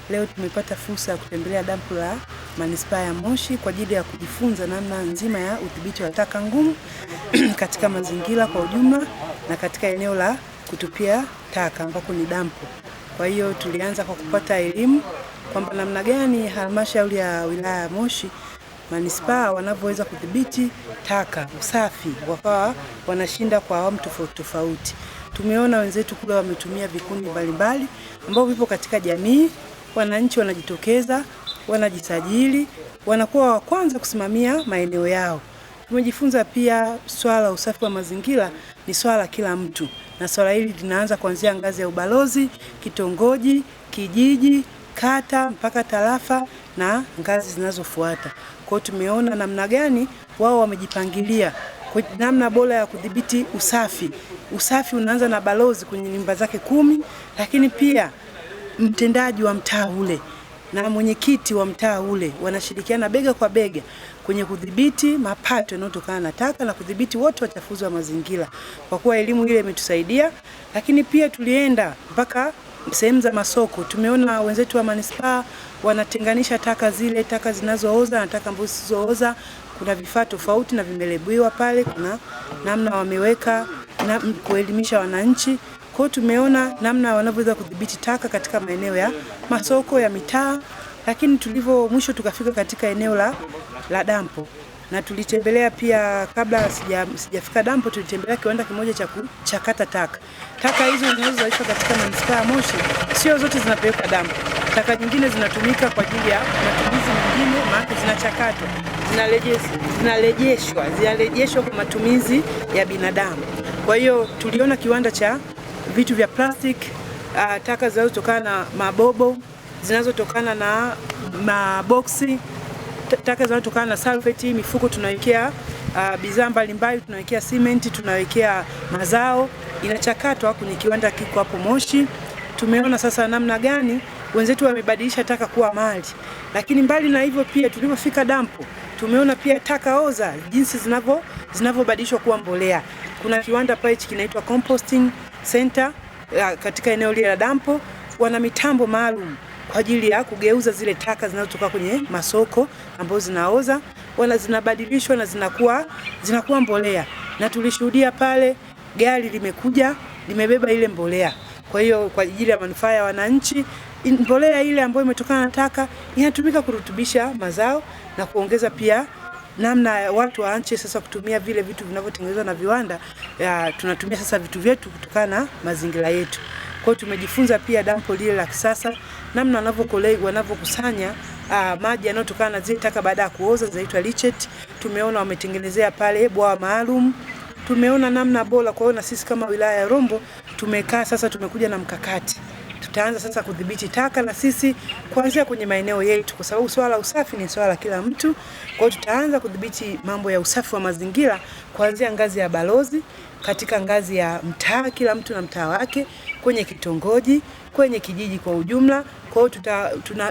leo tumepata fursa ya kutembelea dampo la Manispaa ya Moshi kwa ajili ya kujifunza namna nzima ya udhibiti wa taka ngumu katika mazingira kwa ujumla na katika eneo la kutupia taka ambako ni dampo. Kwa hiyo tulianza kwa kupata elimu kwamba namna gani halmashauri ya wilaya ya Moshi manispaa wanavyoweza kudhibiti taka, usafi, wakawa wanashinda kwa awamu tofauti tofauti. Tumeona wenzetu kule wametumia vikundi mbalimbali ambao vipo katika jamii, wananchi wanajitokeza, wanajisajili, wanakuwa wa kwanza kusimamia maeneo yao. Tumejifunza pia swala usafi wa mazingira ni swala kila mtu, na swala hili linaanza kuanzia ngazi ya ubalozi, kitongoji, kijiji, kata mpaka tarafa na ngazi zinazofuata. Kwa hiyo tumeona namna gani wao wamejipangilia kwa namna bora ya kudhibiti usafi. Usafi unaanza na balozi kwenye nyumba zake 10, lakini pia mtendaji wa mtaa ule na mwenyekiti wa mtaa ule wanashirikiana bega kwa bega kwenye kudhibiti mapato yanayotokana na taka na kudhibiti wote wachafuzi wa mazingira. Kwa kuwa elimu ile imetusaidia, lakini pia tulienda mpaka sehemu za masoko. Tumeona wenzetu wa manispaa wanatenganisha taka zile, taka zinazooza na taka ambazo zisizooza. Kuna vifaa tofauti na vimelebuiwa pale, kuna namna wameweka na kuelimisha wananchi. Kwa hiyo tumeona namna wanavyoweza kudhibiti taka katika maeneo ya masoko ya mitaa, lakini mwisho tukafika katika eneo la dampo. Na tulitembelea pia, kabla sijafika dampo, tulitembelea kiwanda kimoja cha kuchakata taka. Taka hizo zinazozalishwa katika manispaa ya Moshi sio zote zinapelekwa dampo. Taka nyingine zinatumika kwa ajili ya matumizi mengine, maana zinachakatwa, zinarejeshwa kwa matumizi ya binadamu. Kwa hiyo tuliona kiwanda cha vitu vya plastic, taka zinazotokana na mabobo, zinazotokana na maboksi, taka zinazotokana na sulfate, mifuko tunawekea bidhaa mbalimbali, tunawekea simenti, tunawekea mazao, inachakatwa kwenye kiwanda kiko hapo Moshi. Tumeona sasa namna gani wenzetu wamebadilisha taka kuwa mali. Lakini mbali na hivyo pia tulipofika dampo, tumeona pia taka oza jinsi zinavyobadilishwa kuwa mbolea. Kuna kiwanda pale kinaitwa composting center katika eneo lile la dampo, wana mitambo maalum kwa ajili ya kugeuza zile taka zinazotoka kwenye masoko ambazo zinaoza, zinabadilishwa na zinakuwa mbolea. Na tulishuhudia pale gari limekuja limebeba ile mbolea. Kwa hiyo kwa ajili ya manufaa ya wananchi, mbolea ile ambayo imetokana na taka inatumika kurutubisha mazao na kuongeza pia namna watu waache sasa kutumia vile vitu vinavyotengenezwa na viwanda. Tunatumia sasa vitu vyetu kutokana na mazingira yetu. Kwa hiyo tumejifunza pia dampo lile la kisasa namna wanavyokusanya maji yanayotokana na zile taka baada ya kuoza, zinaitwa leachate. Tumeona wametengenezea pale bwawa maalum. Tumeona namna bora. Kwa hiyo na sisi kama wilaya ya Rombo tumekaa sasa, tumekuja na mkakati. Tutaanza sasa kudhibiti taka na sisi kuanzia kwenye maeneo yetu, kwa sababu swala usafi ni swala kila mtu. Kwa hiyo tutaanza kudhibiti mambo ya usafi wa mazingira kuanzia ngazi ya balozi, katika ngazi ya mtaa, kila mtu na mtaa wake, kwenye kitongoji, kwenye kijiji kwa ujumla. Kwa hiyo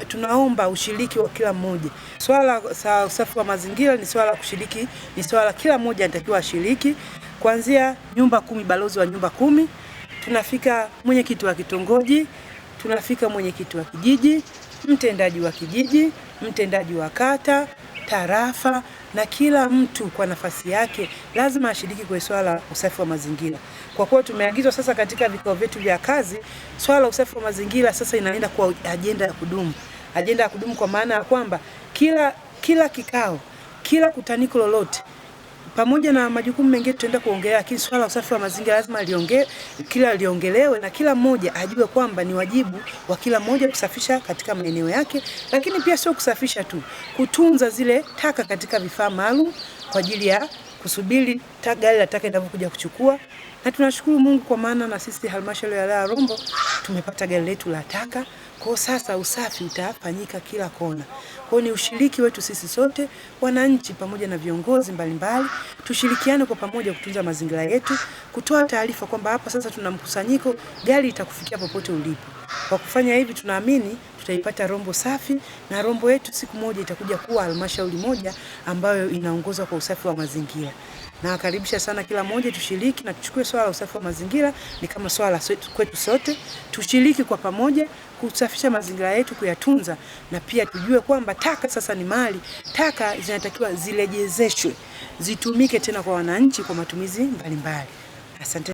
tunaomba ushiriki wa kila mmoja. Swala la usafi wa mazingira ni swala kushiriki, ni swala kila mmoja anatakiwa ashiriki, kuanzia nyumba 10, balozi wa nyumba 10, tunafika mwenyekiti wa kitongoji, tunafika mwenyekiti wa kijiji, mtendaji wa kijiji, mtendaji wa kata, tarafa, na kila mtu kwa nafasi yake lazima ashiriki kwa swala la usafi wa mazingira. Kwa kuwa tumeagizwa sasa katika vikao vyetu vya kazi, swala la usafi wa mazingira sasa inaenda kwa ajenda ya kudumu. Ajenda ya kudumu kwa maana ya kwamba kila kikao, kila kutaniko lolote, pamoja na majukumu mengine tutaenda kuongelea, lakini swala la usafi wa mazingira lazima liongelewe na kila mmoja ajue kwamba ni wajibu wa kila mmoja kusafisha katika maeneo yake, lakini pia sio kusafisha tu, kutunza zile taka katika vifaa maalum kwa ajili ya kusubiri gari la taka linapokuja kuchukua. Na tunashukuru Mungu kwa maana na sisi halmashauri ya wilaya ya Rombo tumepata gari letu la taka. Kwa sasa usafi utafanyika kila kona. Kwa ni ushiriki wetu sisi sote, wananchi pamoja na viongozi mbalimbali, tushirikiane kwa pamoja kutunza mazingira yetu, kutoa taarifa kwamba hapa sasa tuna mkusanyiko, gari itakufikia popote ulipo. Kwa kufanya hivi, tunaamini tutaipata Rombo safi, na Rombo yetu siku moja itakuja kuwa halmashauri moja ambayo inaongozwa kwa usafi wa mazingira. Na nakaribisha sana kila mmoja tushiriki na tuchukue swala la usafi wa mazingira ni kama swala kwetu sote. Tushiriki kwa pamoja kusafisha mazingira yetu, kuyatunza, na pia tujue kwamba taka sasa ni mali. Taka zinatakiwa zirejeshwe, zitumike tena kwa wananchi kwa matumizi mbalimbali. Asante.